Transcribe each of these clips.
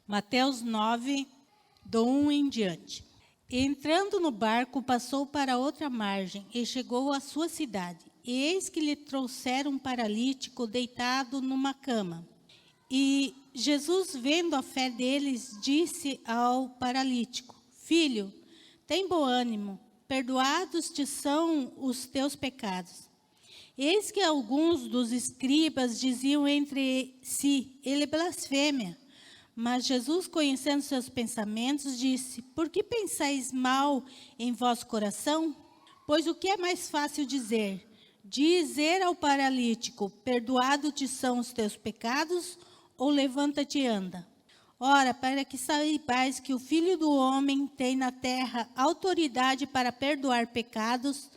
Mateus 9, do 1 em diante. Entrando no barco, passou para outra margem e chegou à sua cidade. E eis que lhe trouxeram um paralítico deitado numa cama. E Jesus, vendo a fé deles, disse ao paralítico: Filho, tem bom ânimo, perdoados te são os teus pecados. Eis que alguns dos escribas diziam entre si: ele blasfêmia. Mas Jesus, conhecendo seus pensamentos, disse: Por que pensais mal em vosso coração? Pois o que é mais fácil dizer? Dizer ao paralítico: perdoado te são os teus pecados, ou levanta-te e anda? Ora, para que saibais que o Filho do Homem tem na terra autoridade para perdoar pecados,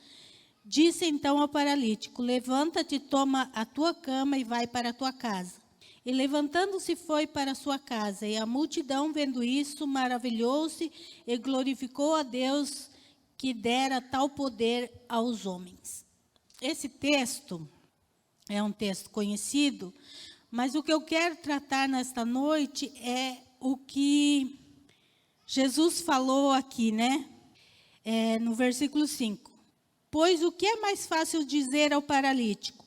disse então ao paralítico: levanta-te, toma a tua cama e vai para a tua casa. E levantando-se foi para sua casa, e a multidão, vendo isso, maravilhou-se e glorificou a Deus que dera tal poder aos homens. Esse texto é um texto conhecido, mas o que eu quero tratar nesta noite é o que Jesus falou aqui, né? No versículo 5. Pois o que é mais fácil dizer ao paralítico?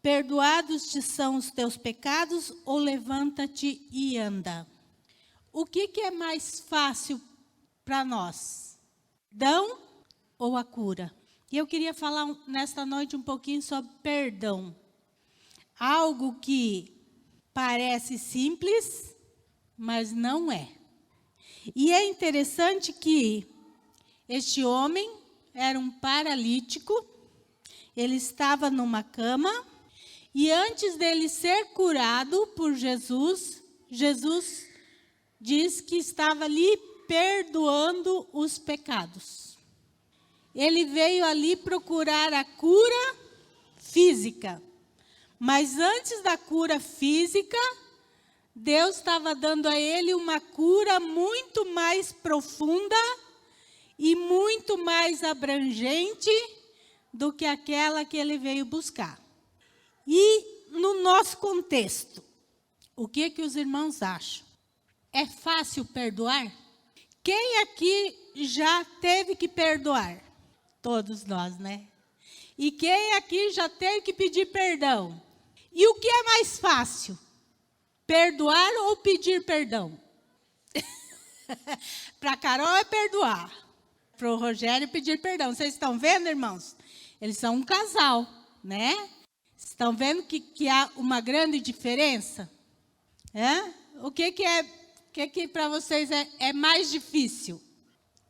Perdoados te são os teus pecados, ou levanta-te e anda? O que é mais fácil para nós? Perdão ou a cura? E eu queria falar nesta noite um pouquinho sobre perdão. Algo que parece simples, mas não é. E é interessante que este homem era um paralítico, ele estava numa cama, e antes dele ser curado por Jesus, Jesus diz que estava ali perdoando os pecados. Ele veio ali procurar a cura física. Mas antes da cura física, Deus estava dando a ele uma cura muito mais profunda e muito mais abrangente do que aquela que ele veio buscar. E no nosso contexto, o que os irmãos acham? É fácil perdoar? Quem aqui já teve que perdoar? Todos nós, né? E quem aqui já teve que pedir perdão? E o que é mais fácil? Perdoar ou pedir perdão? Para Carol é perdoar. Para o Rogério pedir perdão. Vocês estão vendo, irmãos? Eles são um casal, né? Estão vendo que há uma grande diferença? O que para vocês é mais difícil?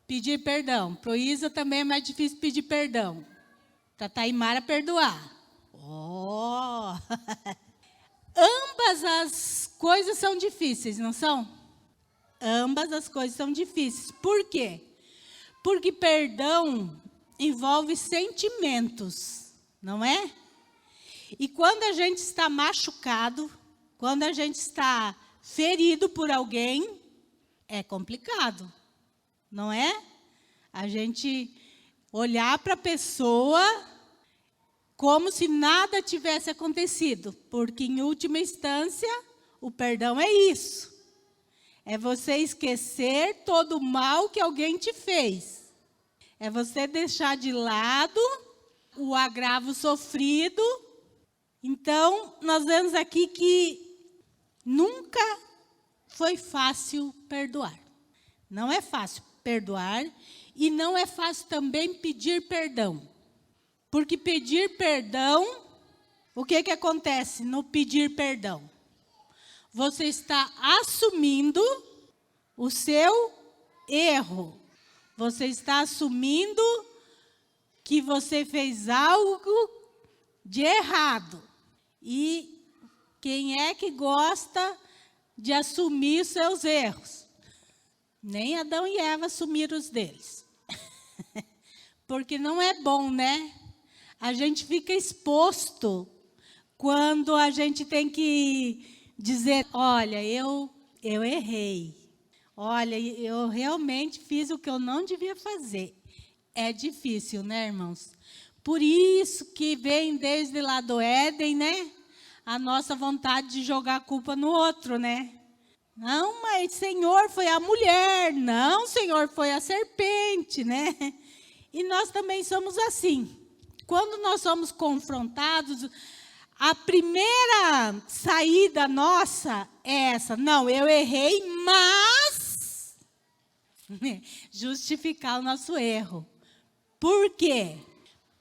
Pedir perdão. Para o Isa também é mais difícil pedir perdão. Para a Taimara perdoar. Oh! Ambas as coisas são difíceis, não são? Ambas as coisas são difíceis. Por quê? Porque perdão envolve sentimentos, não é? E quando a gente está machucado, quando a gente está ferido por alguém, é complicado, não é? A gente olhar para a pessoa como se nada tivesse acontecido, porque em última instância, o perdão é isso. É você esquecer todo o mal que alguém te fez. É você deixar de lado o agravo sofrido. Então, nós vemos aqui que nunca foi fácil perdoar. Não é fácil perdoar e não é fácil também pedir perdão. Porque pedir perdão, o que acontece no pedir perdão? Você está assumindo o seu erro. Você está assumindo que você fez algo de errado. E quem é que gosta de assumir seus erros? Nem Adão e Eva assumiram os deles. Porque não é bom, né? A gente fica exposto quando a gente tem que dizer: olha, eu errei. Olha, eu realmente fiz o que eu não devia fazer. É difícil, né, irmãos? Por isso que vem desde lá do Éden, né? A nossa vontade de jogar a culpa no outro, né? Não, mas Senhor, foi a mulher. Não, Senhor, foi a serpente, né? E nós também somos assim. Quando nós somos confrontados, a primeira saída nossa é essa. Não, eu errei, mas justificar o nosso erro. Por quê?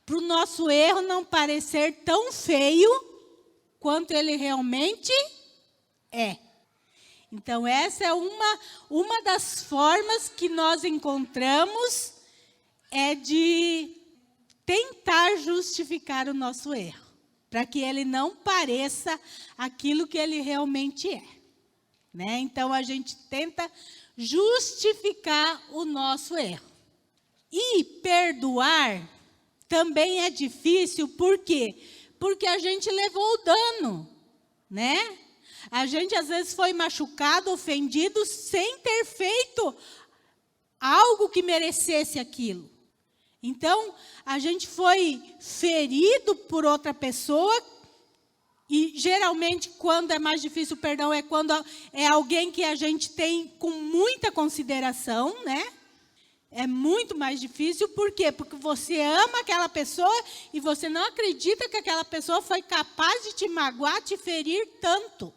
Para o nosso erro não parecer tão feio quanto ele realmente é. Então, essa é uma das formas que nós encontramos de tentar justificar o nosso erro, para que ele não pareça aquilo que ele realmente é. Né? Então, a gente tenta justificar o nosso erro. E perdoar também é difícil, por quê? Porque a gente levou o dano, né? A gente, às vezes, foi machucado, ofendido, sem ter feito algo que merecesse aquilo. Então, a gente foi ferido por outra pessoa, e, geralmente, quando é mais difícil o perdão, é quando é alguém que a gente tem com muita consideração, né? É muito mais difícil, por quê? Porque você ama aquela pessoa e você não acredita que aquela pessoa foi capaz de te magoar, te ferir tanto.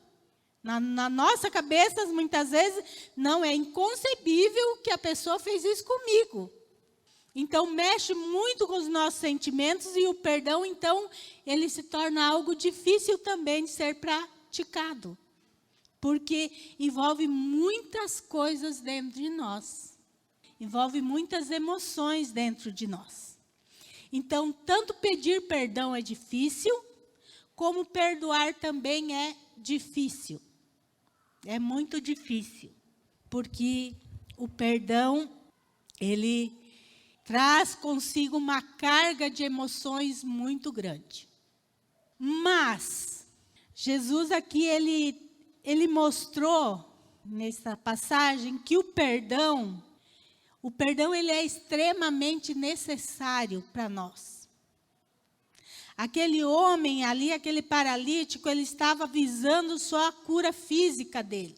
Na nossa cabeça, muitas vezes, não é inconcebível que a pessoa fez isso comigo. Então, mexe muito com os nossos sentimentos e o perdão, então, ele se torna algo difícil também de ser praticado. Porque envolve muitas coisas dentro de nós. Envolve muitas emoções dentro de nós. Então, tanto pedir perdão é difícil, como perdoar também é difícil. É muito difícil, porque o perdão, ele traz consigo uma carga de emoções muito grande. Mas, Jesus aqui, ele mostrou, nessa passagem, que o perdão ele é extremamente necessário para nós. Aquele homem ali, aquele paralítico, ele estava visando só a cura física dele.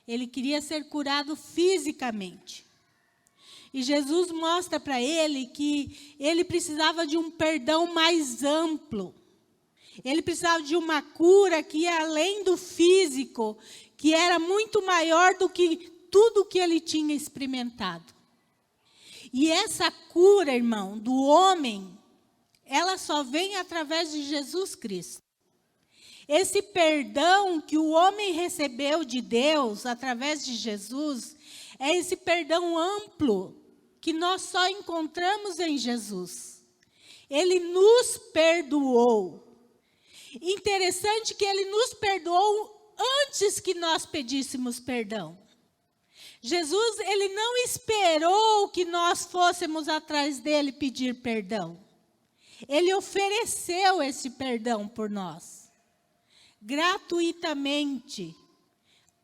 Ele queria ser curado fisicamente. E Jesus mostra para ele que ele precisava de um perdão mais amplo. Ele precisava de uma cura que ia além do físico, que era muito maior do que tudo que ele tinha experimentado. E essa cura, irmão, do homem, ela só vem através de Jesus Cristo. Esse perdão que o homem recebeu de Deus, através de Jesus, é esse perdão amplo, que nós só encontramos em Jesus. Ele nos perdoou. Interessante que ele nos perdoou antes que nós pedíssemos perdão. Jesus, ele não esperou que nós fôssemos atrás dele pedir perdão. Ele ofereceu esse perdão por nós, gratuitamente,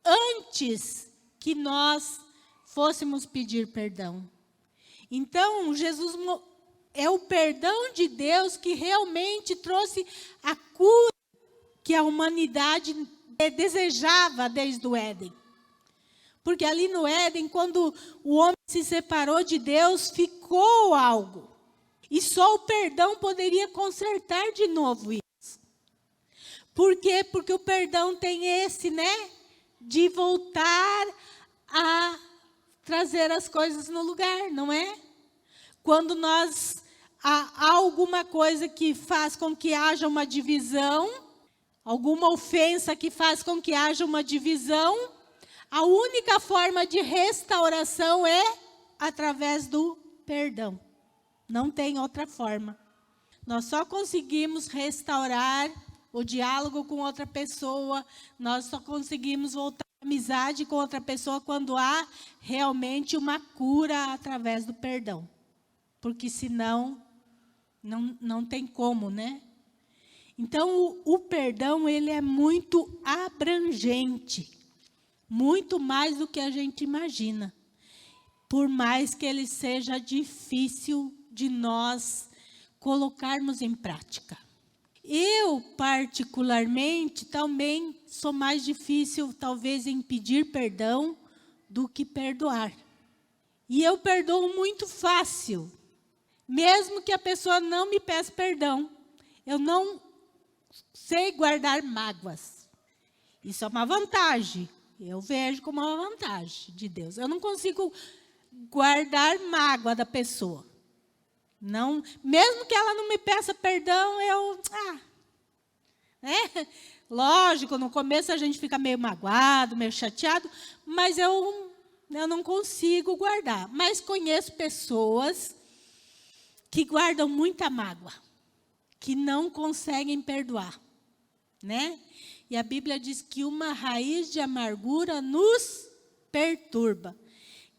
antes que nós fôssemos pedir perdão. Então, Jesus é o perdão de Deus que realmente trouxe a cura que a humanidade desejava desde o Éden. Porque ali no Éden, quando o homem se separou de Deus, ficou algo. E só o perdão poderia consertar de novo isso. Por quê? Porque o perdão tem esse, né? De voltar a trazer as coisas no lugar, não é? Quando há alguma coisa que faz com que haja uma divisão, alguma ofensa que faz com que haja uma divisão, a única forma de restauração é através do perdão. Não tem outra forma. Nós só conseguimos restaurar o diálogo com outra pessoa, nós só conseguimos voltar à amizade com outra pessoa quando há realmente uma cura através do perdão. Porque senão, não tem como, né? Então, o perdão, ele é muito abrangente. Muito mais do que a gente imagina. Por mais que ele seja difícil de nós colocarmos em prática. Eu, particularmente, também sou mais difícil, talvez, em pedir perdão do que perdoar. E eu perdoo muito fácil, mesmo que a pessoa não me peça perdão. Eu não sei guardar mágoas. Isso é uma vantagem. Eu vejo como uma vantagem de Deus. Eu não consigo guardar mágoa da pessoa. Não, mesmo que ela não me peça perdão, lógico, no começo a gente fica meio magoado, meio chateado, mas eu não consigo guardar. Mas conheço pessoas que guardam muita mágoa, que não conseguem perdoar, né? E a Bíblia diz que uma raiz de amargura nos perturba.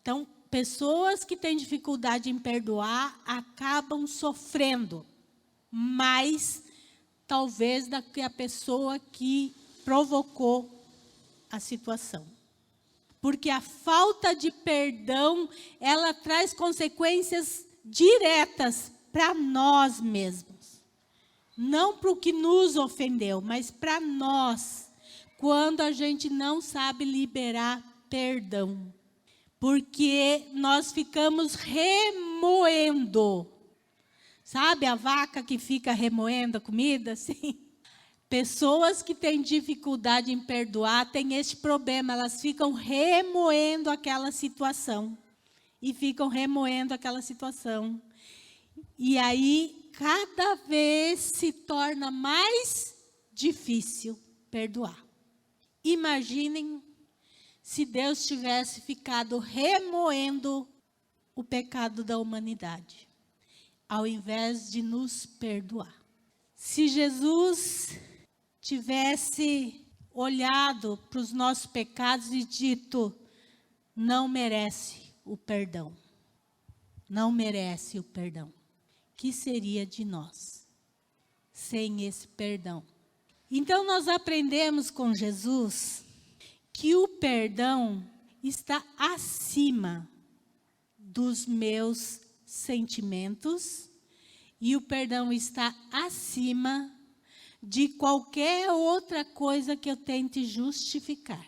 Então, pessoas que têm dificuldade em perdoar acabam sofrendo mais, talvez, do que a pessoa que provocou a situação. Porque a falta de perdão, ela traz consequências diretas para nós mesmos. Não para o que nos ofendeu, mas para nós, quando a gente não sabe liberar perdão. Porque nós ficamos remoendo. Sabe a vaca que fica remoendo a comida? Sim. Pessoas que têm dificuldade em perdoar têm esse problema. Elas ficam remoendo aquela situação. E ficam remoendo aquela situação. E aí, cada vez se torna mais difícil perdoar. Imaginem se Deus tivesse ficado remoendo o pecado da humanidade, ao invés de nos perdoar. Se Jesus tivesse olhado para os nossos pecados e dito, não merece o perdão, não merece o perdão, que seria de nós sem esse perdão? Então nós aprendemos com Jesus que o perdão está acima dos meus sentimentos e o perdão está acima de qualquer outra coisa que eu tente justificar.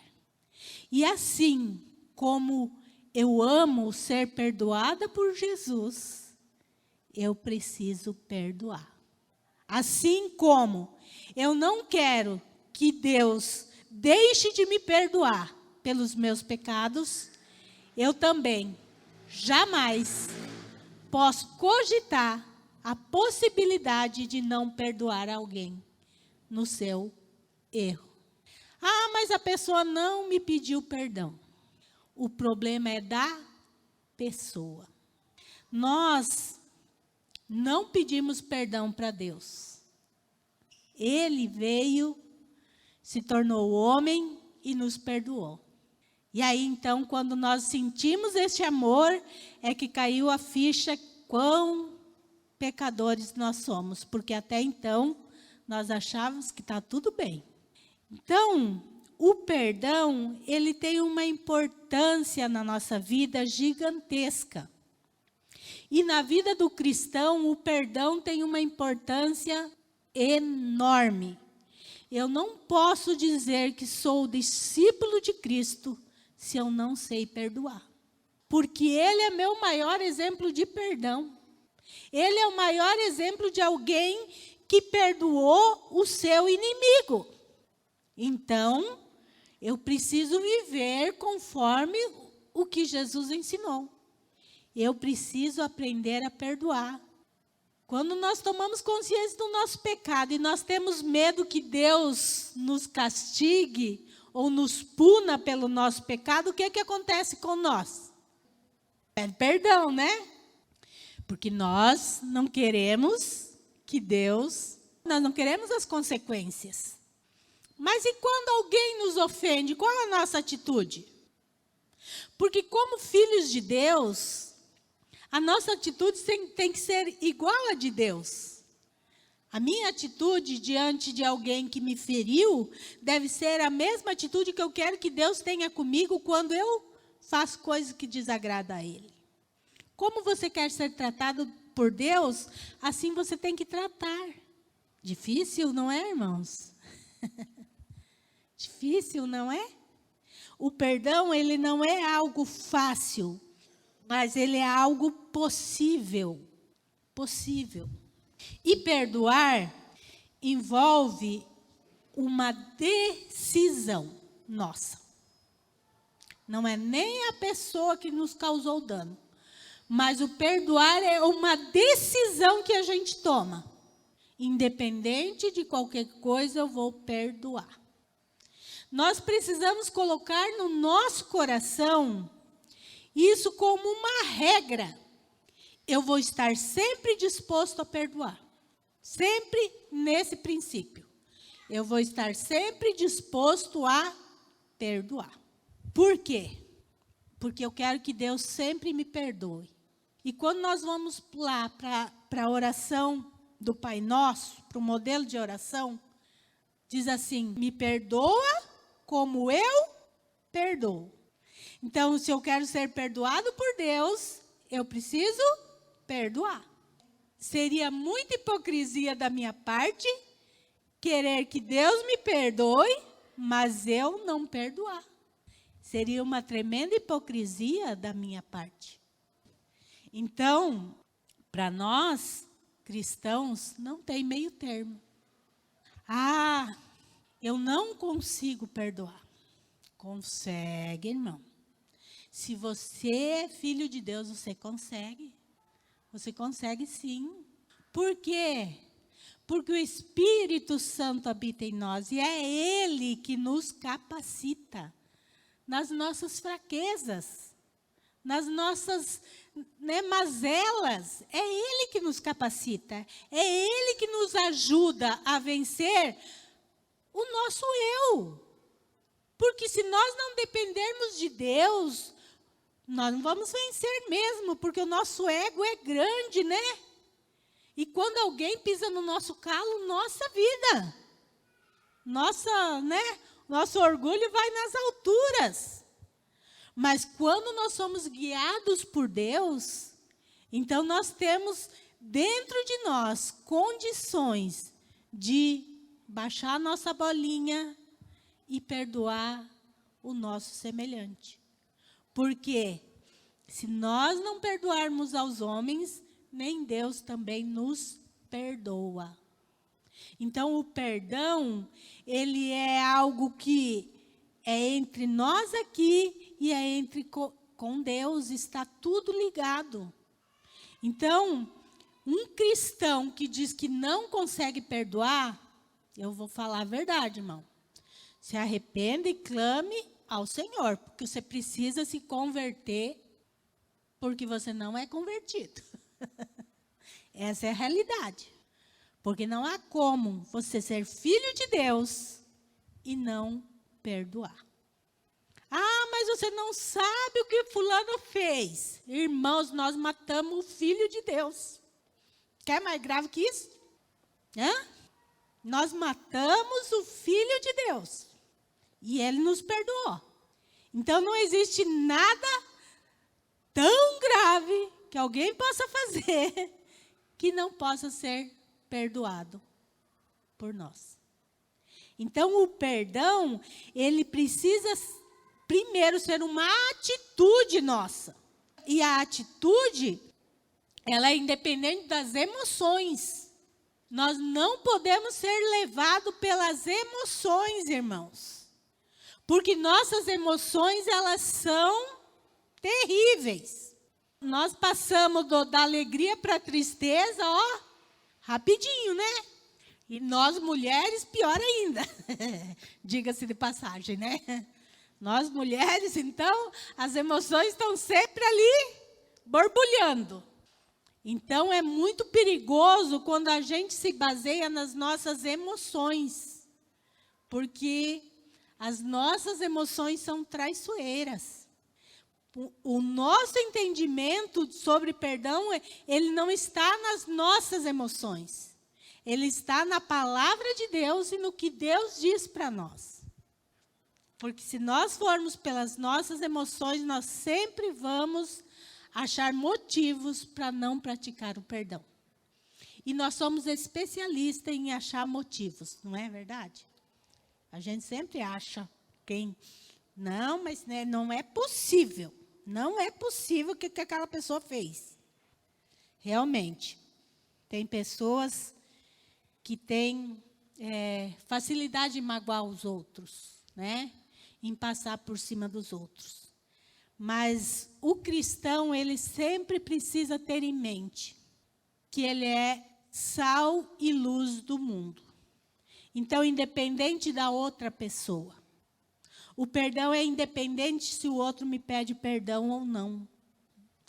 E assim como eu amo ser perdoada por Jesus, eu preciso perdoar. Assim como eu não quero que Deus deixe de me perdoar pelos meus pecados, eu também jamais posso cogitar a possibilidade de não perdoar alguém no seu erro. Ah, mas a pessoa não me pediu perdão. O problema é da pessoa. Nós não pedimos perdão para Deus. Ele veio, se tornou homem e nos perdoou. E aí, então, quando nós sentimos este amor, é que caiu a ficha quão pecadores nós somos. Porque até então, nós achávamos que está tudo bem. Então, o perdão, ele tem uma importância na nossa vida gigantesca. E na vida do cristão, o perdão tem uma importância enorme. Eu não posso dizer que sou discípulo de Cristo se eu não sei perdoar. Porque Ele é meu maior exemplo de perdão. Ele é o maior exemplo de alguém que perdoou o seu inimigo. Então, eu preciso viver conforme o que Jesus ensinou. Eu preciso aprender a perdoar. Quando nós tomamos consciência do nosso pecado e nós temos medo que Deus nos castigue ou nos puna pelo nosso pecado, o que acontece com nós? Pede perdão, né? Porque nós não queremos que Deus, nós não queremos as consequências. Mas e quando alguém nos ofende, qual é a nossa atitude? Porque como filhos de Deus, a nossa atitude tem que ser igual à de Deus. A minha atitude diante de alguém que me feriu deve ser a mesma atitude que eu quero que Deus tenha comigo quando eu faço coisas que desagradam a Ele. Como você quer ser tratado por Deus, assim você tem que tratar. Difícil, não é, irmãos? Difícil, não é? O perdão, ele não é algo fácil, mas ele é algo possível. Possível. E perdoar envolve uma decisão nossa. Não é nem a pessoa que nos causou dano, mas o perdoar é uma decisão que a gente toma. Independente de qualquer coisa, eu vou perdoar. Nós precisamos colocar no nosso coração isso como uma regra. Eu vou estar sempre disposto a perdoar. Sempre nesse princípio. Eu vou estar sempre disposto a perdoar. Por quê? Porque eu quero que Deus sempre me perdoe. E quando nós vamos lá para a oração do Pai Nosso, para o modelo de oração, diz assim: me perdoa como eu perdoo. Então, se eu quero ser perdoado por Deus, eu preciso perdoar. Seria muita hipocrisia da minha parte querer que Deus me perdoe, mas eu não perdoar. Seria uma tremenda hipocrisia da minha parte. Então, para nós, cristãos, não tem meio termo. Ah, eu não consigo perdoar. Consegue, irmão. Se você é filho de Deus, você consegue. Você consegue sim. Por quê? Porque o Espírito Santo habita em nós e é Ele que nos capacita nas nossas fraquezas, nas nossas mazelas. É Ele que nos capacita, é Ele que nos ajuda a vencer o nosso eu. Porque se nós não dependermos de Deus, nós não vamos vencer mesmo, porque o nosso ego é grande, né? E quando alguém pisa no nosso calo, nossa vida, nosso orgulho vai nas alturas. Mas quando nós somos guiados por Deus, então nós temos dentro de nós condições de baixar a nossa bolinha e perdoar o nosso semelhante. Porque se nós não perdoarmos aos homens, nem Deus também nos perdoa. Então, o perdão, ele é algo que é entre nós aqui e é entre com Deus, está tudo ligado. Então, um cristão que diz que não consegue perdoar, eu vou falar a verdade, irmão. Se arrependa e clame ao Senhor, porque você precisa se converter, porque você não é convertido. Essa é a realidade. Porque não há como você ser filho de Deus e não perdoar. Ah, mas você não sabe o que fulano fez. Irmãos, nós matamos o Filho de Deus. Quer mais grave que isso? Hã? Nós matamos o Filho de Deus. E Ele nos perdoou. Então, não existe nada tão grave que alguém possa fazer que não possa ser perdoado por nós. Então, o perdão, ele precisa primeiro ser uma atitude nossa. E a atitude, ela é independente das emoções. Nós não podemos ser levados pelas emoções, irmãos. Porque nossas emoções, elas são terríveis. Nós passamos da alegria para a tristeza, rapidinho, né? E nós mulheres, pior ainda. Diga-se de passagem, né? Nós mulheres, então, as emoções estão sempre ali borbulhando. Então, é muito perigoso quando a gente se baseia nas nossas emoções. Porque as nossas emoções são traiçoeiras. O nosso entendimento sobre perdão, ele não está nas nossas emoções. Ele está na palavra de Deus e no que Deus diz para nós. Porque se nós formos pelas nossas emoções, nós sempre vamos achar motivos para não praticar o perdão. E nós somos especialistas em achar motivos, não é verdade? A gente sempre acha quem... Não, mas né, não é possível. Não é possível o que aquela pessoa fez. Realmente, tem pessoas que têm facilidade em magoar os outros, né? Em passar por cima dos outros. Mas o cristão, ele sempre precisa ter em mente que ele é sal e luz do mundo. Então, independente da outra pessoa, o perdão é independente se o outro me pede perdão ou não.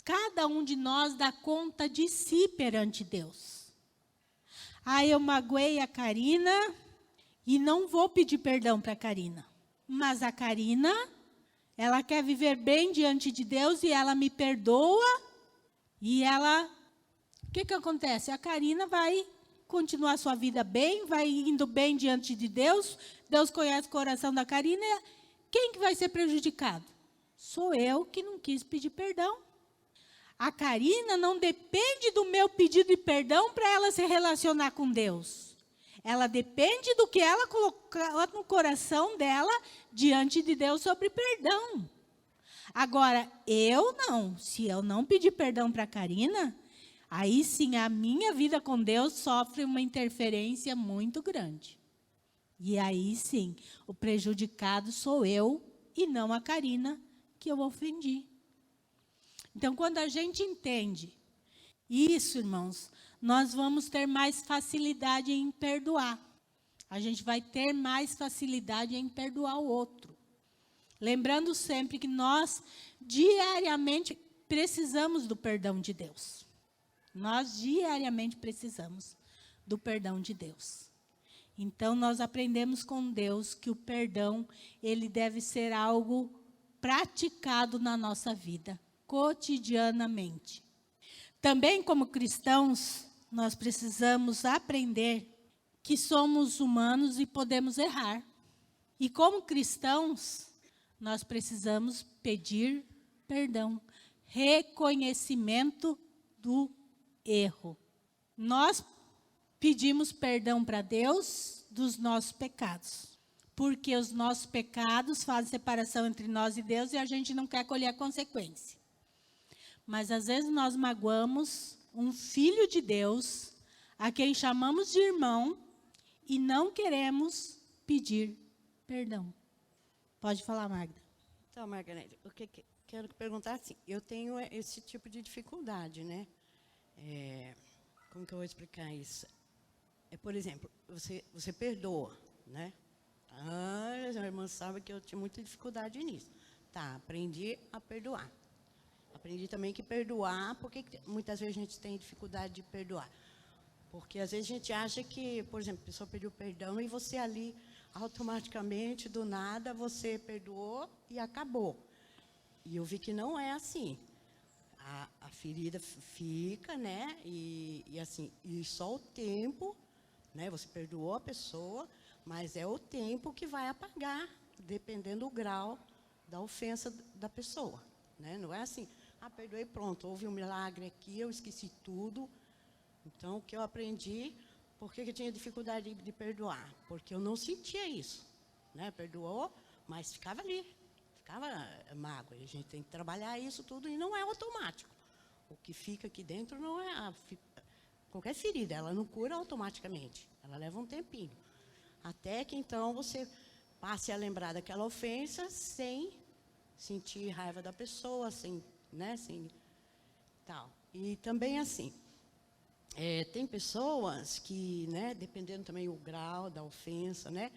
Cada um de nós dá conta de si perante Deus. Eu magoei a Karina e não vou pedir perdão para a Karina. Mas a Karina, ela quer viver bem diante de Deus e ela me perdoa. E ela... O que acontece? A Karina vai continuar sua vida bem, vai indo bem diante de Deus. Deus conhece o coração da Karina. Quem que vai ser prejudicado? Sou eu que não quis pedir perdão. A Karina não depende do meu pedido de perdão para ela se relacionar com Deus. Ela depende do que ela colocou no coração dela diante de Deus sobre perdão. Agora, eu não. Se eu não pedir perdão para a Karina, aí sim a minha vida com Deus sofre uma interferência muito grande. E aí sim, o prejudicado sou eu e não a Karina que eu ofendi. Então, quando a gente entende isso, irmãos, nós vamos ter mais facilidade em perdoar. A gente vai ter mais facilidade em perdoar o outro. Lembrando sempre que nós, diariamente, precisamos do perdão de Deus. Nós, diariamente, precisamos do perdão de Deus. Então, nós aprendemos com Deus que o perdão, ele deve ser algo praticado na nossa vida, cotidianamente. Também, como cristãos, nós precisamos aprender que somos humanos e podemos errar. E como cristãos, nós precisamos pedir perdão, reconhecimento do erro. Nós pedimos perdão para Deus dos nossos pecados, porque os nossos pecados fazem separação entre nós e Deus e a gente não quer colher a consequência. Mas às vezes nós magoamos um filho de Deus, a quem chamamos de irmão, e não queremos pedir perdão. Pode falar, Magda. Então, Margarete, o que quero perguntar assim, eu tenho esse tipo de dificuldade, né? Como que eu vou explicar isso? Por exemplo, você perdoa, né? A irmã sabe que eu tinha muita dificuldade nisso. Tá, aprendi a perdoar. Aprendi também que perdoar, porque muitas vezes a gente tem dificuldade de perdoar. Porque às vezes a gente acha que, por exemplo, a pessoa pediu perdão e você ali, automaticamente, do nada, você perdoou e acabou. E eu vi que não é assim. A ferida fica, né? E assim, e só o tempo, né? Você perdoou a pessoa, mas é o tempo que vai apagar, dependendo do grau da ofensa da pessoa, né? Não é assim, perdoei, pronto, houve um milagre aqui, eu esqueci tudo. Então, o que eu aprendi, por que eu tinha dificuldade de perdoar? Porque eu não sentia isso, né? Perdoou, mas ficava ali, ficava mágoa. A gente tem que trabalhar isso tudo e não é automático. O que fica aqui dentro não é... Qualquer ferida, ela não cura automaticamente. Ela leva um tempinho. Até que, então, você passe a lembrar daquela ofensa sem sentir raiva da pessoa, sem, né, sem tal. E também, assim, tem pessoas que, né, dependendo também o grau da ofensa, né,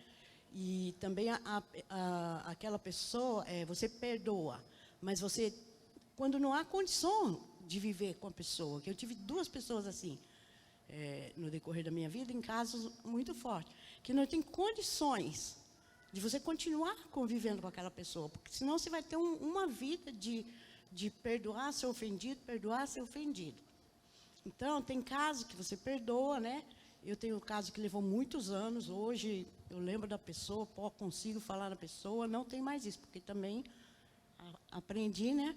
e também aquela pessoa, você perdoa, mas você, quando não há condição de viver com a pessoa, que eu tive 2 pessoas assim, no decorrer da minha vida, em casos muito fortes, que não tem condições de você continuar convivendo com aquela pessoa, porque senão você vai ter uma vida de perdoar ser ofendido, perdoar ser ofendido. Então, tem casos que você perdoa, né? Eu tenho um caso que levou muitos anos, hoje eu lembro da pessoa, consigo falar da pessoa, não tem mais isso, porque também aprendi, né?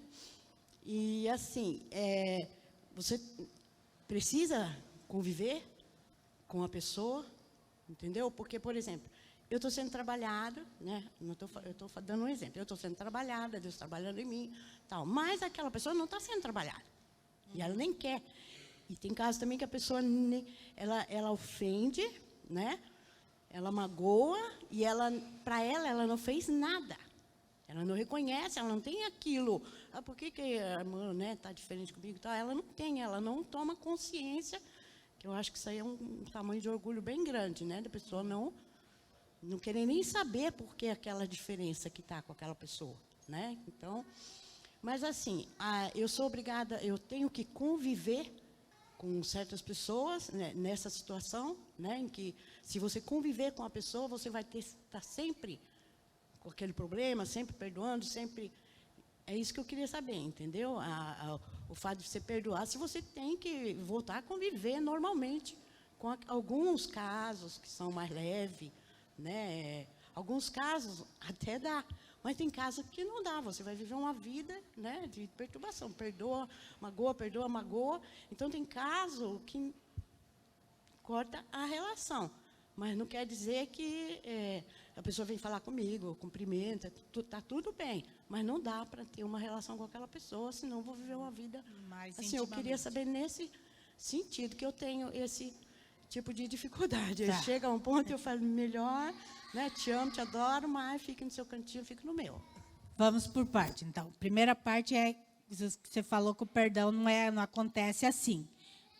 E assim, você precisa conviver, com a pessoa, entendeu? Porque, por exemplo, eu estou sendo trabalhada, né? Eu estou dando um exemplo. Eu estou sendo trabalhada, Deus trabalhando em mim, tal. Mas aquela pessoa não está sendo trabalhada. E ela nem quer. E tem casos também que a pessoa, ela ofende, né? Ela magoa e para ela não fez nada. Ela não reconhece, ela não tem aquilo. Por que a irmã está diferente comigo? Tá? Ela não tem, ela não toma consciência. Que eu acho que isso aí é um tamanho de orgulho bem grande, né? Da pessoa não querer nem saber por que aquela diferença que está com aquela pessoa, né? Então, mas assim, eu sou obrigada, eu tenho que conviver com certas pessoas, né, nessa situação, né, em que se você conviver com a pessoa, você vai estar sempre com aquele problema, sempre perdoando, sempre... É isso que eu queria saber, entendeu? O fato de você perdoar, se você tem que voltar a conviver normalmente com alguns casos que são mais leves, né? Alguns casos até dá, mas tem casos que não dá. Você vai viver uma vida, né, de perturbação. Perdoa, magoa. Então, tem caso que corta a relação. Mas não quer dizer que a pessoa vem falar comigo, cumprimenta, está tudo bem. Mas não dá para ter uma relação com aquela pessoa, senão eu vou viver uma vida... Mais assim, eu queria saber nesse sentido que eu tenho esse tipo de dificuldade. Tá. Chega a um ponto eu falo, melhor, né, te amo, te adoro, mas fique no seu cantinho, fique no meu. Vamos por parte, então. Primeira parte é que você falou que o perdão não acontece assim.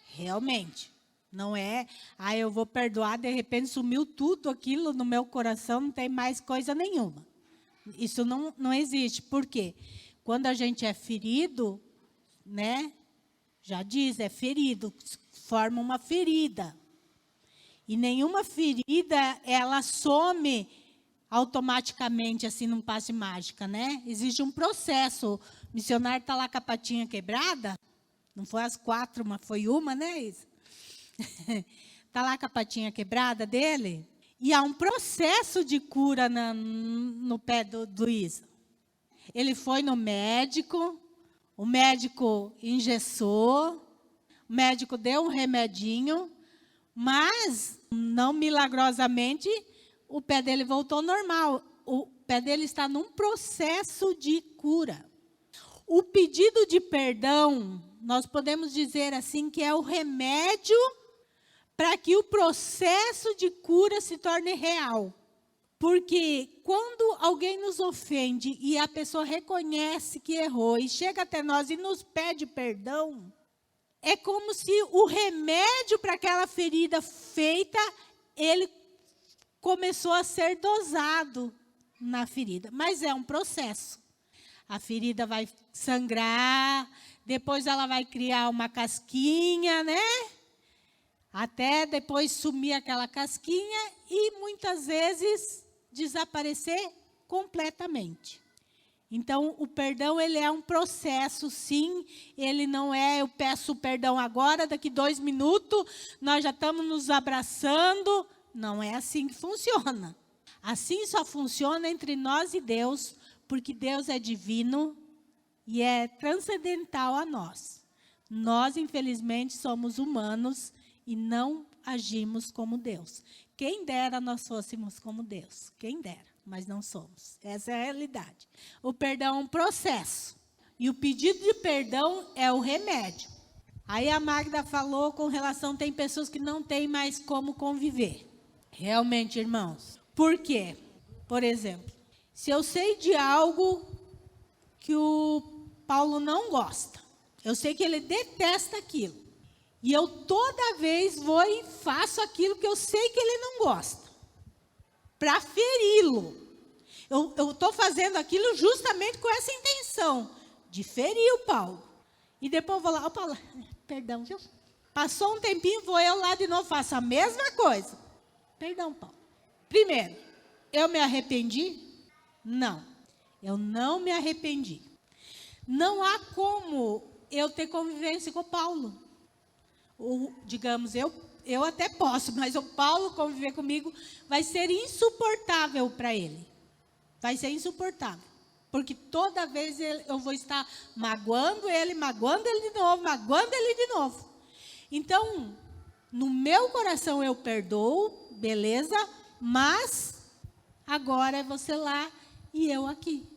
Realmente. Não é, eu vou perdoar, de repente sumiu tudo aquilo no meu coração, não tem mais coisa nenhuma. Isso não existe. Por quê? Quando a gente é ferido, né? Já diz, é ferido, forma uma ferida. E nenhuma ferida, ela some automaticamente, assim, num passe mágica, né? Existe um processo. O missionário está lá com a patinha quebrada, não foi as 4, mas foi uma, né, Isa? Está lá com a patinha quebrada dele, e há um processo de cura no pé do Isa. Ele foi no médico, o médico engessou, o médico deu um remedinho, mas, não milagrosamente, o pé dele voltou normal. O pé dele está num processo de cura. O pedido de perdão, nós podemos dizer assim, que é o remédio para que o processo de cura se torne real. Porque quando alguém nos ofende e a pessoa reconhece que errou e chega até nós e nos pede perdão, é como se o remédio para aquela ferida feita, ele começou a ser dosado na ferida. Mas é um processo. A ferida vai sangrar, depois ela vai criar uma casquinha, né? Até depois sumir aquela casquinha e muitas vezes desaparecer completamente. Então, o perdão, ele é um processo, sim. Ele não é, eu peço perdão agora, daqui 2 minutos, nós já estamos nos abraçando. Não é assim que funciona. Assim só funciona entre nós e Deus, porque Deus é divino e é transcendental a nós. Nós, infelizmente, somos humanos e não agimos como Deus. Quem dera nós fôssemos como Deus. Quem dera. Mas não somos. Essa é a realidade. O perdão é um processo. E o pedido de perdão é o remédio. Aí a Magda falou com relação, tem pessoas que não têm mais como conviver. Realmente, irmãos. Por quê? Por exemplo, se eu sei de algo que o Paulo não gosta, eu sei que ele detesta aquilo, e eu toda vez vou e faço aquilo que eu sei que ele não gosta, para feri-lo. Eu estou fazendo aquilo justamente com essa intenção, de ferir o Paulo. E depois eu vou lá, Paulo, perdão, viu? Passou um tempinho, vou eu lá de novo, faço a mesma coisa. Perdão, Paulo. Primeiro, eu me arrependi? Não, eu não me arrependi. Não há como eu ter convivência com o Paulo. Digamos, eu até posso, mas o Paulo conviver comigo vai ser insuportável para ele. Vai ser insuportável. Porque toda vez eu vou estar magoando ele de novo, magoando ele de novo. Então, No meu coração eu perdoo, beleza, mas agora é você lá e eu aqui.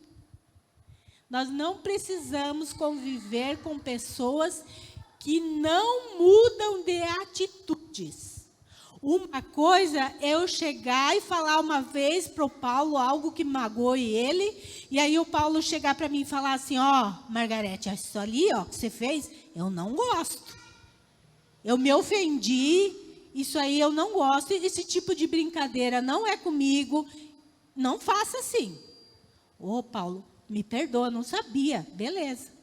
Nós não precisamos conviver com pessoas que não mudam de atitudes. Uma coisa é eu chegar e falar uma vez para o Paulo algo que magoe ele, e aí o Paulo chegar para mim e falar assim, ó, Margarete, isso ali, ó, que você fez, eu não gosto. Eu me ofendi, isso aí eu não gosto, esse tipo de brincadeira não é comigo, não faça assim. Ô, Paulo, me perdoa, não sabia, beleza.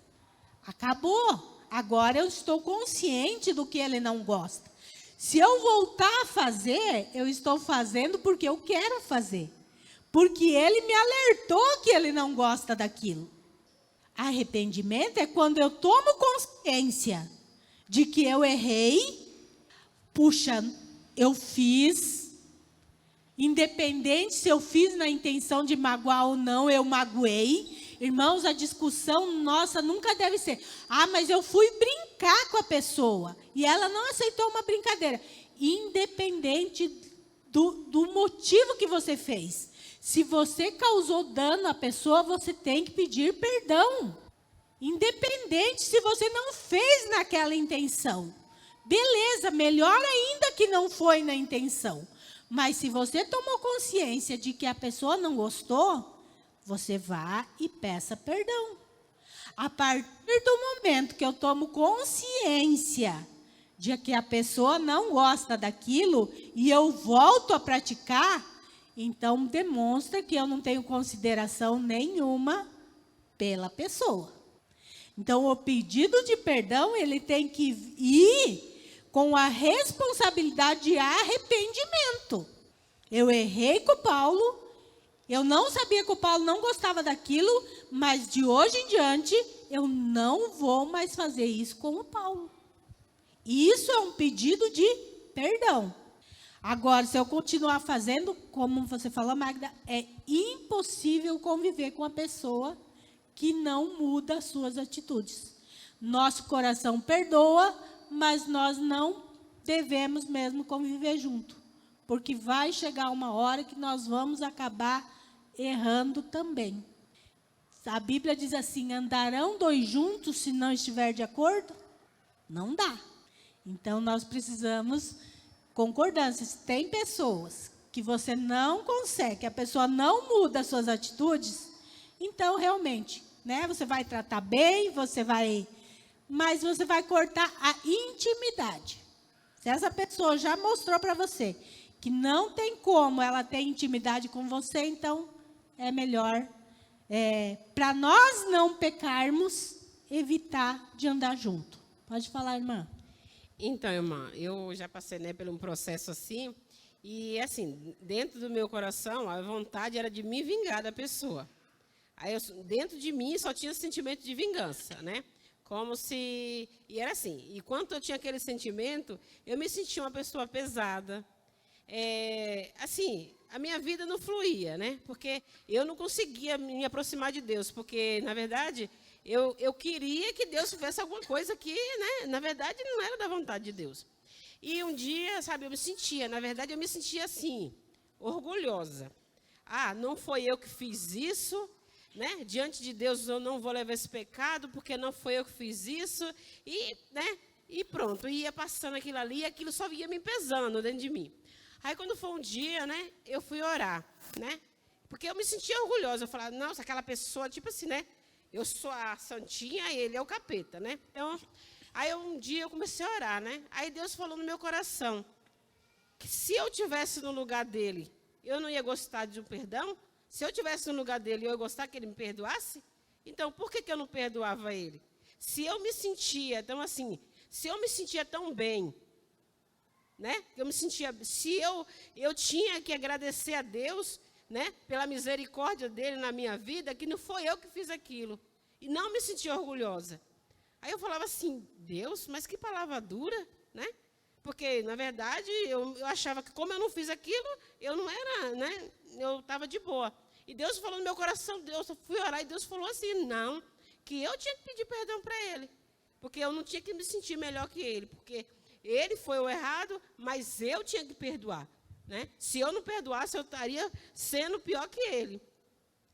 Acabou, agora eu estou consciente do que ele não gosta. Se eu voltar a fazer, eu estou fazendo porque eu quero fazer. Porque ele me alertou que ele não gosta daquilo. Arrependimento é quando eu tomo consciência de que eu errei. Puxa, eu fiz. Independente se eu fiz na intenção de magoar ou não, eu magoei. Irmãos, a discussão nossa nunca deve ser, mas eu fui brincar com a pessoa e ela não aceitou uma brincadeira. Independente do motivo que você fez. Se você causou dano à pessoa, você tem que pedir perdão. Independente se você não fez naquela intenção. Beleza, melhor ainda que não foi na intenção. Mas se você tomou consciência de que a pessoa não gostou, você vá e peça perdão. A partir do momento que eu tomo consciência de que a pessoa não gosta daquilo e eu volto a praticar, então demonstra que eu não tenho consideração nenhuma pela pessoa. Então o pedido de perdão, ele tem que ir com a responsabilidade de arrependimento. Eu errei com o Paulo. Eu não sabia que o Paulo não gostava daquilo, mas de hoje em diante, eu não vou mais fazer isso com o Paulo. Isso é um pedido de perdão. Agora, se eu continuar fazendo, como você falou, Magda, é impossível conviver com a pessoa que não muda as suas atitudes. Nosso coração perdoa, mas nós não devemos mesmo conviver junto. Porque vai chegar uma hora que nós vamos acabar errando também. A Bíblia diz assim, andarão dois juntos se não estiver de acordo? Não dá. Então, nós precisamos concordância. Se tem pessoas que você não consegue, a pessoa não muda as suas atitudes, então, realmente, né, você vai tratar bem, mas você vai cortar a intimidade. Se essa pessoa já mostrou para você que não tem como ela ter intimidade com você, então é melhor, para nós não pecarmos, evitar de andar junto. Pode falar, irmã. Então, irmã, eu já passei, né, por um processo assim, e assim, dentro do meu coração, a vontade era de me vingar da pessoa. Aí, dentro de mim, só tinha sentimento de vingança, né? Como se... E era assim, enquanto eu tinha aquele sentimento, eu me sentia uma pessoa pesada. Assim, a minha vida não fluía, né? Porque eu não conseguia me aproximar de Deus, porque, na verdade, eu queria que Deus fizesse alguma coisa que, né, na verdade, não era da vontade de Deus. E um dia, sabe, eu me sentia assim, orgulhosa. Não foi eu que fiz isso, né? Diante de Deus eu não vou levar esse pecado, porque não foi eu que fiz isso, e, né? E pronto, ia passando aquilo ali, e aquilo só ia me pesando dentro de mim. Aí, quando foi um dia, né, eu fui orar, né? Porque eu me sentia orgulhosa. Eu falava, nossa, aquela pessoa, tipo assim, né? Eu sou a santinha e ele é o capeta, né? Então, aí um dia eu comecei a orar, né? Aí Deus falou no meu coração que se eu tivesse no lugar dele, eu não ia gostar de um perdão? Se eu tivesse no lugar dele, eu ia gostar que ele me perdoasse? Então, por que eu não perdoava ele? Se eu me sentia, então assim, se eu me sentia tão bem, né? Eu me sentia, se eu tinha que agradecer a Deus, né, pela misericórdia dele na minha vida, que não foi eu que fiz aquilo, e não me sentia orgulhosa. Aí eu falava assim, Deus, mas que palavra dura, né? Porque, na verdade, eu achava que como eu não fiz aquilo, eu não era, né, eu estava de boa. E Deus falou no meu coração, eu fui orar, e Deus falou assim, não, que eu tinha que pedir perdão para ele, porque eu não tinha que me sentir melhor que ele, porque ele foi o errado, mas eu tinha que perdoar, né? Se eu não perdoasse, eu estaria sendo pior que ele.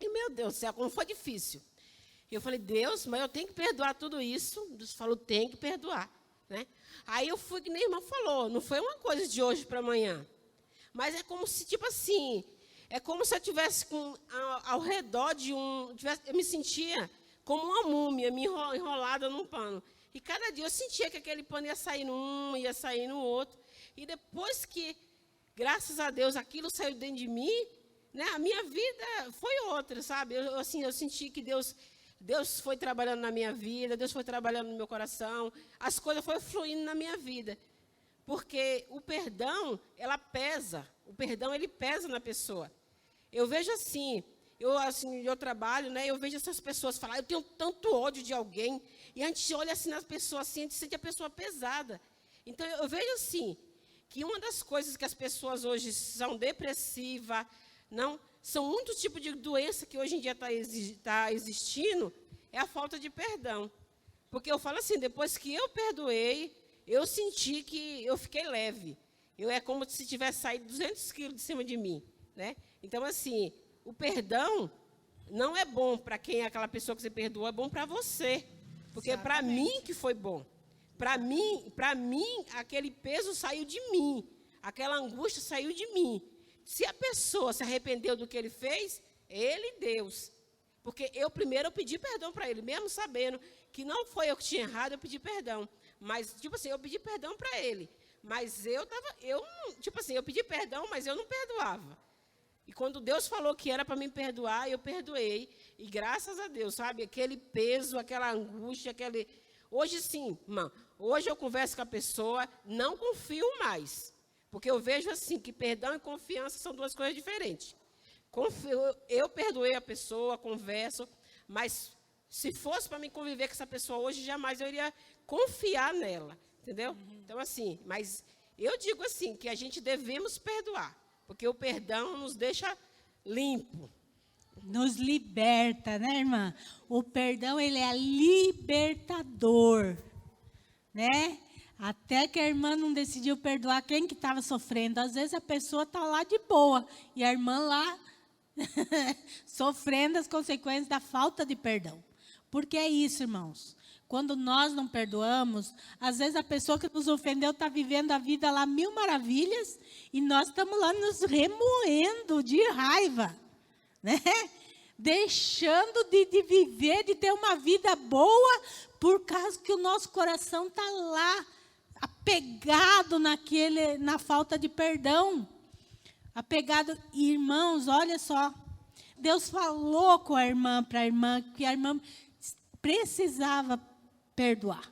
E, meu Deus do céu, como foi difícil. Eu falei, Deus, mas eu tenho que perdoar tudo isso. Deus falou, tem que perdoar, né? Aí eu fui, que nem a irmã falou, não foi uma coisa de hoje para amanhã. Mas é como se, tipo assim, é como se eu tivesse ao redor de eu me sentia como uma múmia, me enrolada num pano. E cada dia eu sentia que aquele pano ia sair num, ia sair no outro. E depois que, graças a Deus, aquilo saiu dentro de mim, né, a minha vida foi outra, sabe? Eu senti que Deus foi trabalhando na minha vida, Deus foi trabalhando no meu coração, as coisas foram fluindo na minha vida. Porque o perdão, o perdão, ele pesa na pessoa. Eu vejo assim, eu trabalho, né, eu vejo essas pessoas falar, eu tenho tanto ódio de alguém, e a gente olha assim nas pessoas, assim, a gente sente a pessoa pesada. Então, eu vejo assim, que uma das coisas que as pessoas hoje são depressivas, são muitos tipos de doença que hoje em dia está existindo, é a falta de perdão. Porque eu falo assim, depois que eu perdoei, eu senti que eu fiquei leve. É como se tivesse saído 200 quilos de cima de mim, né? Então, assim, o perdão não é bom para quem é aquela pessoa que você perdoou, é bom para você. Porque para mim que foi bom. Para mim, aquele peso saiu de mim. Aquela angústia saiu de mim. Se a pessoa se arrependeu do que ele fez, ele e Deus. Porque eu pedi perdão para ele, mesmo sabendo que não foi eu que tinha errado, eu pedi perdão. Mas, tipo assim, eu pedi perdão para ele. Mas eu pedi perdão, mas eu não perdoava. E quando Deus falou que era para me perdoar, eu perdoei. E graças a Deus, sabe? Aquele peso, aquela angústia, Hoje sim, irmã. Hoje eu converso com a pessoa, não confio mais. Porque eu vejo assim, que perdão e confiança são duas coisas diferentes. Eu perdoei a pessoa, converso, mas se fosse para me conviver com essa pessoa hoje, jamais eu iria confiar nela. Entendeu? Então, assim, mas eu digo assim, que a gente devemos perdoar. Porque o perdão nos deixa limpo. Nos liberta, né, irmã? O perdão, ele é libertador, né? Até que a irmã não decidiu perdoar quem que estava sofrendo. Às vezes a pessoa está lá de boa e a irmã lá sofrendo as consequências da falta de perdão. Porque é isso, irmãos. Quando nós não perdoamos, às vezes a pessoa que nos ofendeu está vivendo a vida lá mil maravilhas e nós estamos lá nos remoendo de raiva, né? Deixando de viver, de ter uma vida boa, por causa que o nosso coração está lá, apegado na falta de perdão. Apegado, irmãos, olha só. Deus falou com a irmã, para a irmã, que a irmã precisava perdoar.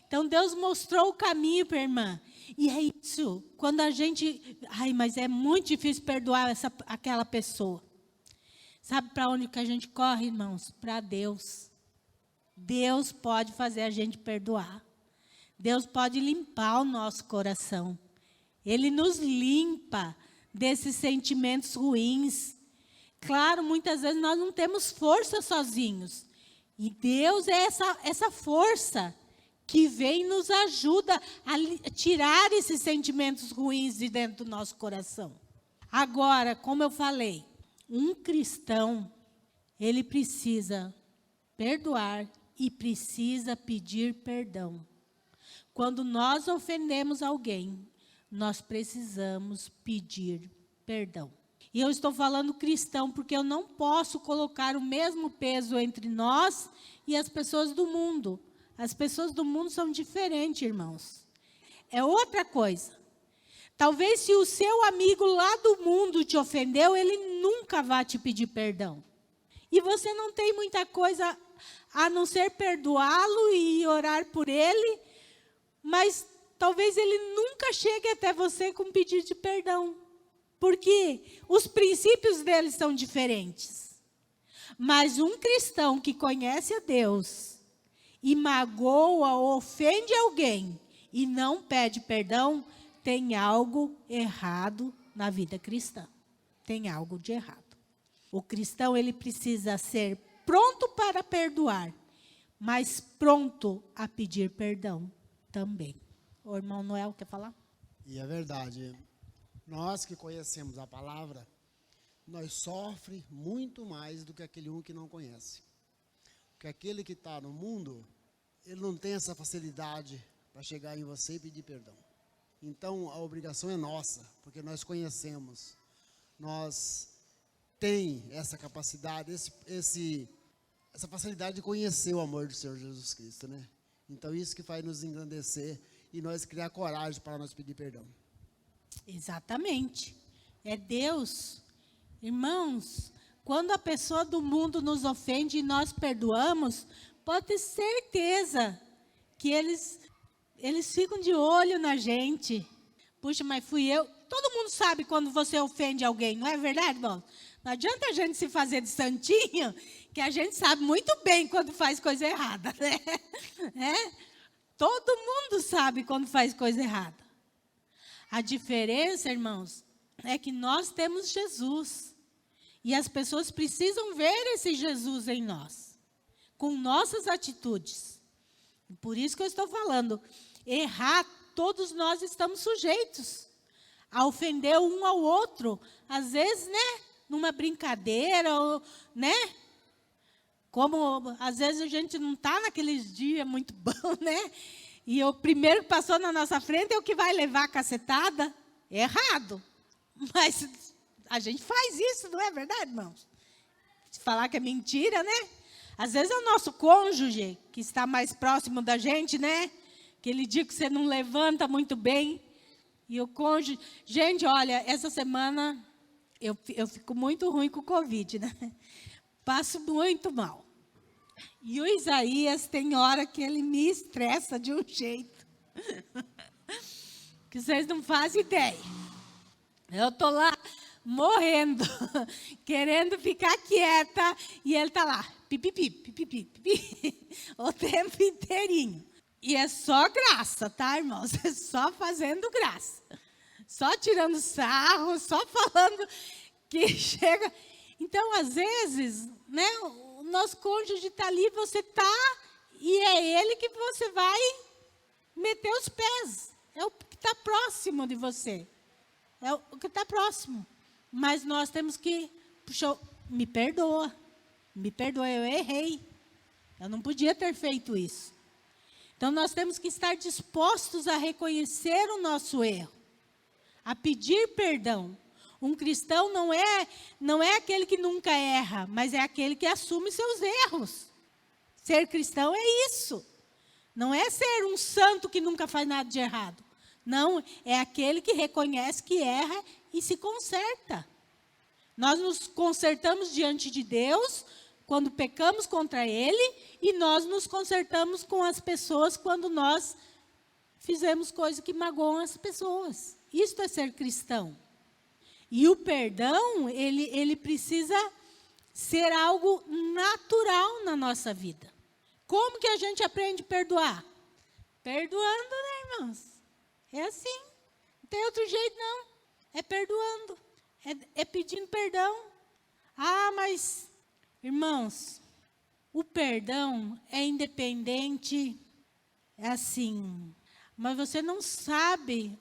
Então, Deus mostrou o caminho para a irmã. E é isso, quando a gente... mas é muito difícil perdoar aquela pessoa. Sabe para onde que a gente corre, irmãos? Para Deus. Deus pode fazer a gente perdoar. Deus pode limpar o nosso coração. Ele nos limpa desses sentimentos ruins. Claro, muitas vezes nós não temos força sozinhos. E Deus é essa força que vem e nos ajuda a tirar esses sentimentos ruins de dentro do nosso coração. Agora, como eu falei, um cristão, ele precisa perdoar e precisa pedir perdão. Quando nós ofendemos alguém, nós precisamos pedir perdão. E eu estou falando cristão porque eu não posso colocar o mesmo peso entre nós e as pessoas do mundo. As pessoas do mundo são diferentes, irmãos. É outra coisa. Talvez se o seu amigo lá do mundo te ofendeu, ele nunca vai te pedir perdão. E você não tem muita coisa a não ser perdoá-lo e orar por ele, mas talvez ele nunca chegue até você com pedido de perdão. Porque os princípios dele são diferentes. Mas um cristão que conhece a Deus e magoa ou ofende alguém e não pede perdão, tem algo errado na vida cristã. Tem algo de errado. O cristão, ele precisa ser pronto para perdoar, mas pronto a pedir perdão também. O irmão Noel quer falar? E é verdade. Nós que conhecemos a palavra, nós sofremos muito mais do que aquele um que não conhece. Porque aquele que está no mundo, ele não tem essa facilidade para chegar em você e pedir perdão. Então, a obrigação é nossa, porque nós conhecemos. Nós temos essa capacidade, essa facilidade de conhecer o amor do Senhor Jesus Cristo, né? Então, isso que faz nos engrandecer e nós criar coragem para nós pedir perdão. Exatamente. É Deus. Irmãos, quando a pessoa do mundo nos ofende e nós perdoamos, pode ter certeza que eles ficam de olho na gente. Puxa, mas fui eu. Todo mundo sabe quando você ofende alguém, não é verdade, irmão? Não adianta a gente se fazer de santinho, que a gente sabe muito bem quando faz coisa errada, né? Todo mundo sabe quando faz coisa errada. A diferença, irmãos, é que nós temos Jesus. E as pessoas precisam ver esse Jesus em nós, com nossas atitudes. Por isso que eu estou falando, errar, todos nós estamos sujeitos a ofender um ao outro. Às vezes, né, numa brincadeira, né? Como às vezes a gente não está naqueles dias muito bom, né? E o primeiro que passou na nossa frente é o que vai levar a cacetada. É errado. Mas a gente faz isso, não é verdade, irmãos? Se falar que é mentira, né? Às vezes é o nosso cônjuge que está mais próximo da gente, né? Aquele dia que você não levanta muito bem. E o cônjuge... Gente, olha, essa semana eu fico muito ruim com o Covid, né? Passo muito mal. E o Isaías tem hora que ele me estressa de um jeito. Que vocês não fazem ideia. Eu estou lá morrendo, querendo ficar quieta, e ele está lá, pipipi, pipipi, pipipi, o tempo inteirinho. E é só graça, tá, irmãos? É só fazendo graça. Só tirando sarro, só falando que chega. Então, às vezes, né, o nosso cônjuge está ali, você está, e é ele que você vai meter os pés. É o que está próximo de você. É o que está próximo. Mas nós temos que... Puxa, me perdoa, eu errei. Eu não podia ter feito isso. Então, nós temos que estar dispostos a reconhecer o nosso erro, a pedir perdão. Um cristão não é aquele que nunca erra, mas é aquele que assume seus erros. Ser cristão é isso. Não é ser um santo que nunca faz nada de errado. Não, é aquele que reconhece que erra e se conserta. Nós nos consertamos diante de Deus quando pecamos contra Ele, e nós nos consertamos com as pessoas quando nós fizemos coisas que magoam as pessoas. Isto é ser cristão. E o perdão, ele precisa ser algo natural na nossa vida. Como que a gente aprende a perdoar? Perdoando, né, irmãos? É assim. Não tem outro jeito, não. É perdoando. É pedindo perdão. Ah, mas, irmãos, o perdão é independente, é assim. Mas você não sabe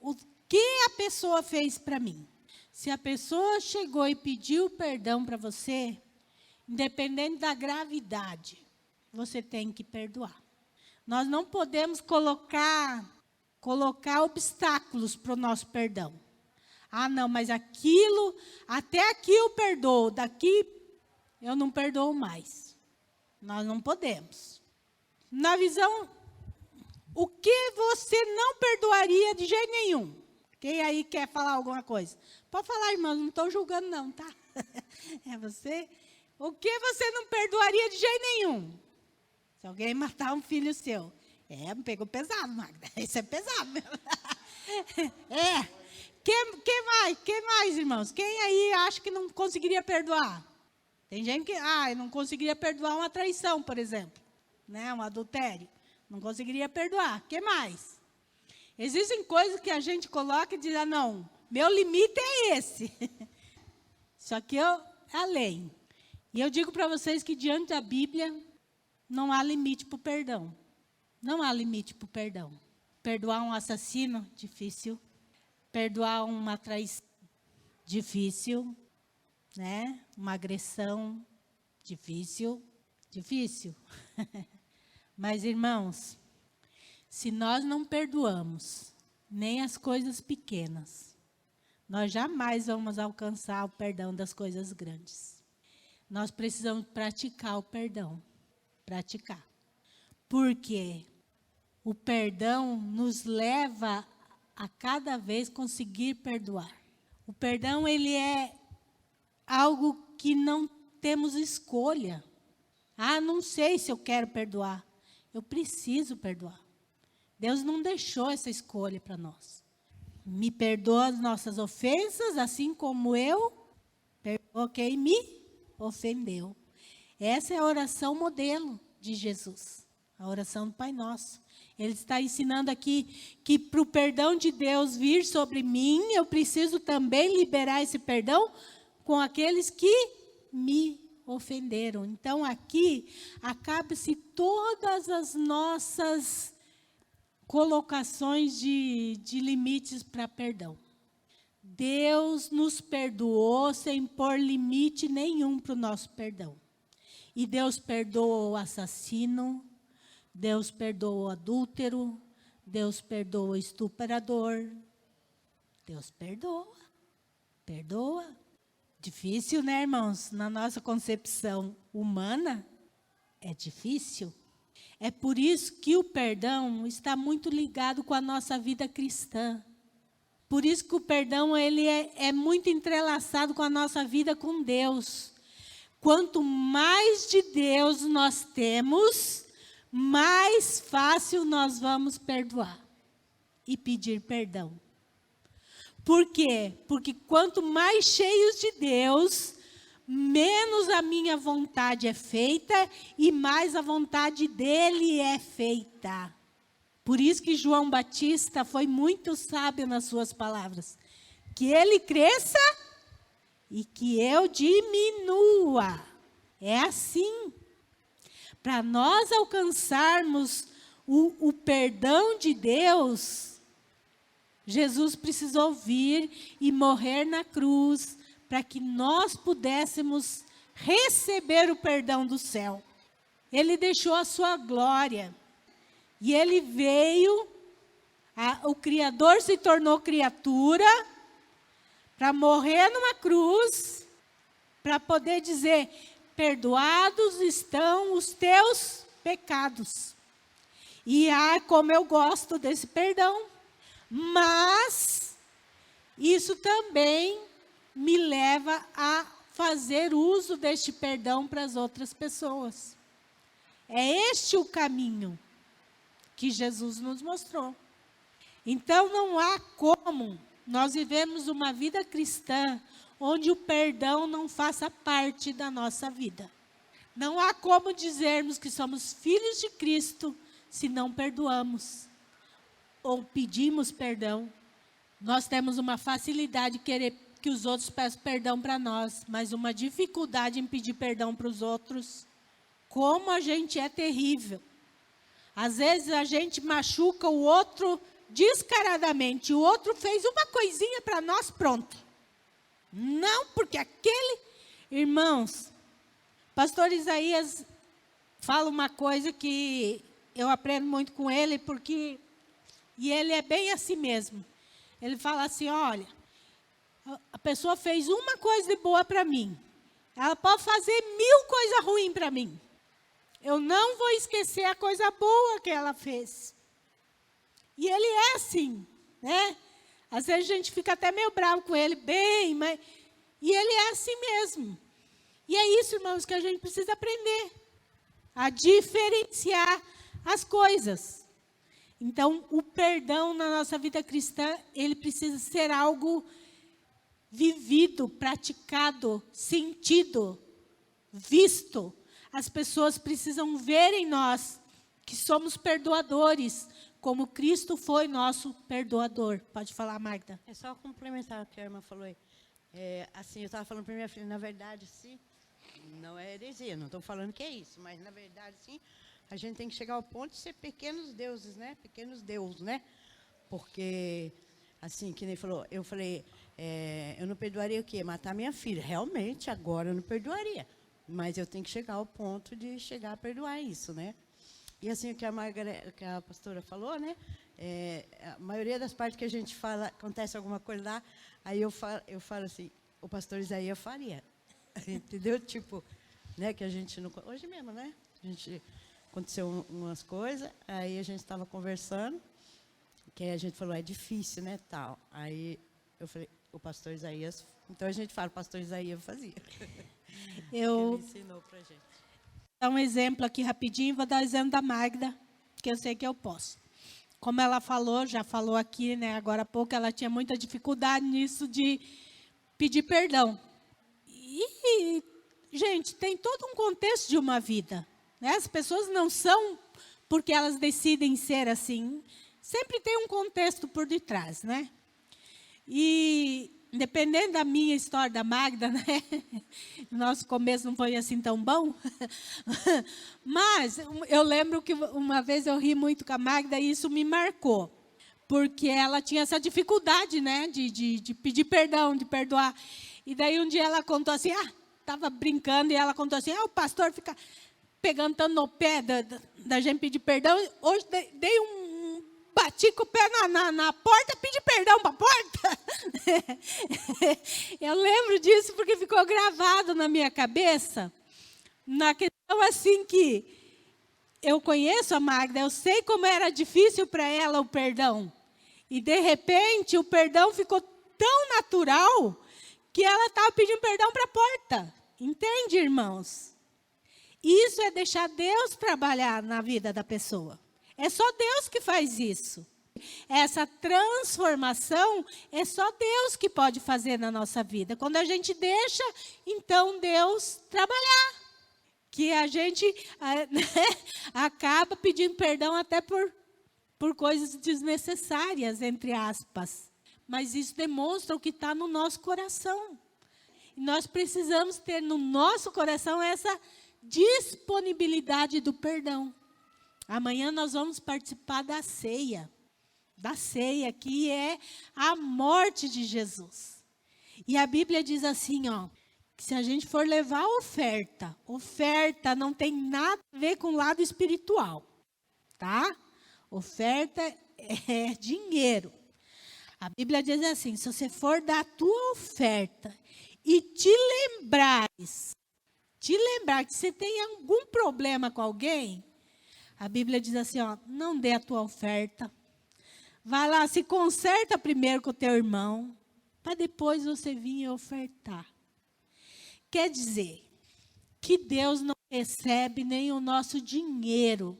o que a pessoa fez para mim. Se a pessoa chegou e pediu perdão para você, independente da gravidade, você tem que perdoar. Nós não podemos colocar obstáculos para o nosso perdão. Ah, não, mas aquilo, até aqui eu perdoo, daqui eu não perdoo mais. Nós não podemos. Na visão, o que você não perdoaria de jeito nenhum? Quem aí quer falar alguma coisa? Pode falar, irmão, não estou julgando não, tá? É você. O que você não perdoaria de jeito nenhum? Se alguém matar um filho seu. Pegou pesado, Magda. Isso é pesado mesmo. Quem mais, irmãos? Quem aí acha que não conseguiria perdoar? Tem gente que, não conseguiria perdoar uma traição, por exemplo. Né? Um adultério. Não conseguiria perdoar. Que mais? Existem coisas que a gente coloca e diz, não, meu limite é esse. Isso aqui é além. E eu digo para vocês que diante da Bíblia, não há limite para o perdão. Não há limite para o perdão. perdoar um assassino? Difícil. Perdoar uma traição? Difícil. Né? Uma agressão? Difícil. Difícil. Mas, irmãos, se nós não perdoamos nem as coisas pequenas, nós jamais vamos alcançar o perdão das coisas grandes. Nós precisamos praticar o perdão. Praticar. Porque o perdão nos leva a cada vez conseguir perdoar. O perdão, ele é algo que não temos escolha. Ah, não sei se eu quero perdoar. Eu preciso perdoar. Deus não deixou essa escolha para nós. Me perdoa as nossas ofensas, assim como eu perdoo quem me ofendeu. Essa é a oração modelo de Jesus. A oração do Pai Nosso. Ele está ensinando aqui que para o perdão de Deus vir sobre mim, eu preciso também liberar esse perdão com aqueles que me ofenderam. Então, aqui, acaba-se todas as nossas colocações de limites para perdão. Deus nos perdoou sem pôr limite nenhum para o nosso perdão. E Deus perdoa o assassino, Deus perdoa o adúltero, Deus perdoa o estuprador. Deus perdoa. Perdoa. Difícil, né, irmãos? Na nossa concepção humana, é difícil. É por isso que o perdão está muito ligado com a nossa vida cristã. Por isso que o perdão ele é muito entrelaçado com a nossa vida com Deus. Quanto mais de Deus nós temos, mais fácil nós vamos perdoar e pedir perdão. Por quê? Porque quanto mais cheios de Deus, menos a minha vontade é feita e mais a vontade dele é feita. Por isso que João Batista foi muito sábio nas suas palavras. Que ele cresça e que eu diminua. É assim. Para nós alcançarmos o perdão de Deus, Jesus precisou vir e morrer na cruz para que nós pudéssemos receber o perdão do céu. Ele deixou a sua glória. E ele veio, o Criador se tornou criatura para morrer numa cruz, para poder dizer, perdoados estão os teus pecados. E como eu gosto desse perdão, mas isso também me leva a fazer uso deste perdão para as outras pessoas. É este o caminho que Jesus nos mostrou. Então, não há como nós vivemos uma vida cristã onde o perdão não faça parte da nossa vida. Não há como dizermos que somos filhos de Cristo se não perdoamos ou pedimos perdão. Nós temos uma facilidade de querer que os outros peçam perdão para nós, mas uma dificuldade em pedir perdão para os outros. Como a gente é terrível. Às vezes a gente machuca o outro descaradamente. O outro fez uma coisinha para nós, pronto. Não, porque aquele... Irmãos, pastor Isaías fala uma coisa que eu aprendo muito com ele, porque... E ele é bem assim mesmo. Ele fala assim, olha, a pessoa fez uma coisa de boa para mim. Ela pode fazer 1000 coisas ruins para mim. Eu não vou esquecer a coisa boa que ela fez. E ele é assim, né? Às vezes a gente fica até meio bravo com ele, mas... E ele é assim mesmo. E é isso, irmãos, que a gente precisa aprender. A diferenciar as coisas. Então, o perdão na nossa vida cristã, ele precisa ser algo vivido, praticado, sentido, visto. As pessoas precisam ver em nós que somos perdoadores, como Cristo foi nosso perdoador. Pode falar, Magda. É só complementar o que a irmã falou aí. Assim, eu estava falando para minha filha, na verdade, sim, não é heresia, não estou falando que é isso, mas, na verdade, sim, a gente tem que chegar ao ponto de ser pequenos deuses, né? Pequenos deuses, né? Porque, assim, que nem falou, eu falei, eu não perdoaria o quê? Matar minha filha. Realmente, agora eu não perdoaria. Mas eu tenho que chegar ao ponto de chegar a perdoar isso, né? E assim, o que a pastora falou, né? A maioria das partes que a gente fala, acontece alguma coisa lá, aí eu falo assim, o pastor Isaías faria. Entendeu? Tipo, né, que a gente não... Hoje mesmo, né? Aconteceu umas coisas, aí a gente estava conversando, que a gente falou, é difícil, né, tal. Aí eu falei, o pastor Isaías... Então a gente fala, o pastor Isaías fazia. Eu Ele ensinou para a gente. Vou dar um exemplo aqui rapidinho, vou dar o exemplo da Magda, que eu sei que eu posso. Como ela falou, já falou aqui, né, agora há pouco, ela tinha muita dificuldade nisso de pedir perdão. E, gente, tem todo um contexto de uma vida, né? As pessoas não são porque elas decidem ser assim. Sempre tem um contexto por detrás, né? E, dependendo da minha história da Magda, né? Nosso começo não foi assim tão bom. Mas eu lembro que uma vez eu ri muito com a Magda e isso me marcou. Porque ela tinha essa dificuldade, né? De pedir perdão, de perdoar. E daí um dia ela contou assim, estava brincando, e ela contou assim, o pastor fica pegando tanto no pé da gente pedir perdão. Hoje dei bati com o pé na porta, pedi perdão para a porta. Eu lembro disso porque ficou gravado na minha cabeça, na questão assim que eu conheço a Magda, eu sei como era difícil para ela o perdão. E, de repente, o perdão ficou tão natural que ela estava pedindo perdão para a porta. Entende, irmãos? Isso é deixar Deus trabalhar na vida da pessoa. É só Deus que faz isso. Essa transformação é só Deus que pode fazer na nossa vida. Quando a gente deixa, então, Deus trabalhar. Que a gente acaba pedindo perdão até por coisas desnecessárias, entre aspas. Mas isso demonstra o que está no nosso coração. E nós precisamos ter no nosso coração essa disponibilidade do perdão. Amanhã nós vamos participar da ceia que é a morte de Jesus. E a Bíblia diz assim, que se a gente for levar oferta não tem nada a ver com o lado espiritual, tá? Oferta é dinheiro. A Bíblia diz assim, se você for dar a tua oferta e te lembrar que você tem algum problema com alguém, a Bíblia diz assim, não dê a tua oferta. Vai lá, se conserta primeiro com o teu irmão, para depois você vir ofertar. Quer dizer, que Deus não recebe nem o nosso dinheiro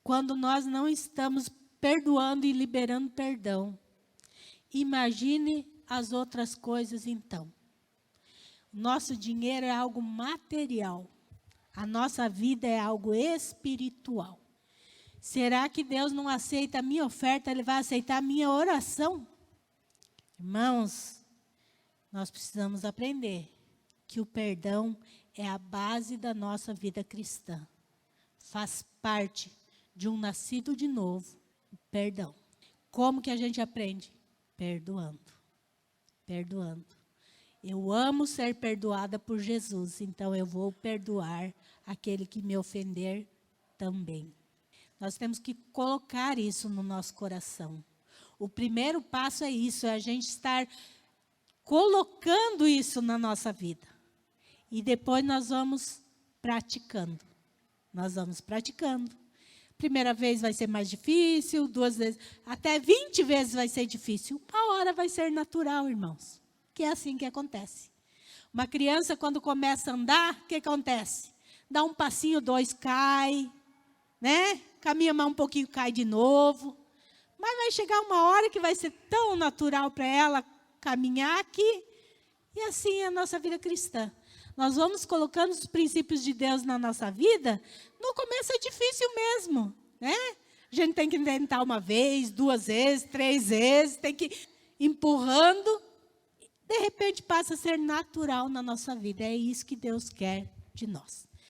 quando nós não estamos perdoando e liberando perdão. Imagine as outras coisas, então. Nosso dinheiro é algo material. A nossa vida é algo espiritual. Será que Deus não aceita a minha oferta? Ele vai aceitar a minha oração? Irmãos, nós precisamos aprender que o perdão é a base da nossa vida cristã. Faz parte de um nascido de novo, o perdão. Como que a gente aprende? Perdoando. Perdoando. Eu amo ser perdoada por Jesus, então eu vou perdoar aquele que me ofender também. Nós temos que colocar isso no nosso coração. O primeiro passo é isso, é a gente estar colocando isso na nossa vida. E depois nós vamos praticando. Nós vamos praticando. Primeira vez vai ser mais difícil, 2 vezes, até 20 vezes vai ser difícil. Uma hora vai ser natural, irmãos. Que é assim que acontece. Uma criança, quando começa a andar, o que acontece? Dá um passinho, 2, cai, né? Caminha mais um pouquinho, cai de novo. Mas vai chegar uma hora que vai ser tão natural para ela caminhar aqui. E assim é a nossa vida cristã. Nós vamos colocando os princípios de Deus na nossa vida. No começo é difícil mesmo, né? A gente tem que tentar 1 vez, 2 vezes, 3 vezes, tem que ir empurrando. De repente passa a ser natural na nossa vida. É isso que Deus quer de nós.